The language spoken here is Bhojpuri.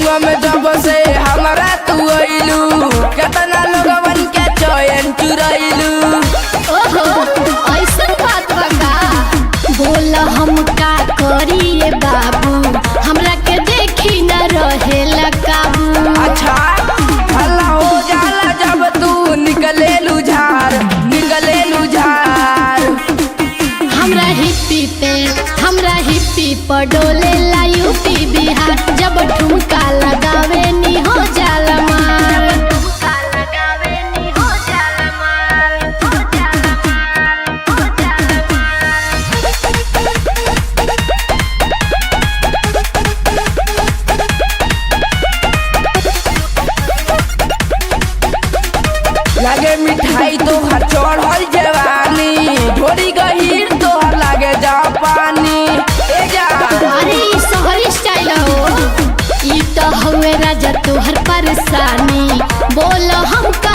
गौवा में जब से हमारा तू आइलू केतना लोगवन के चैन चुराइलू। ओहो ऐसा बात बा बोला हम का करिए बाबू हमरा के देखी न रहेला काबू। अच्छा हल्ला हो जाला जब तू निकलेलू झार हमरा हिप्पी पर डोले ला यूपी बिहार जब ठुमका लगावे नी हो जाला मार। लागे मिठाई तो हर चढ़ल जवानी ढोरी गहीर तो हर लागे जापानी। अरे शहरी स्टाइल हो ई तो हवे राजा तोहर परेशानी बोलो हम का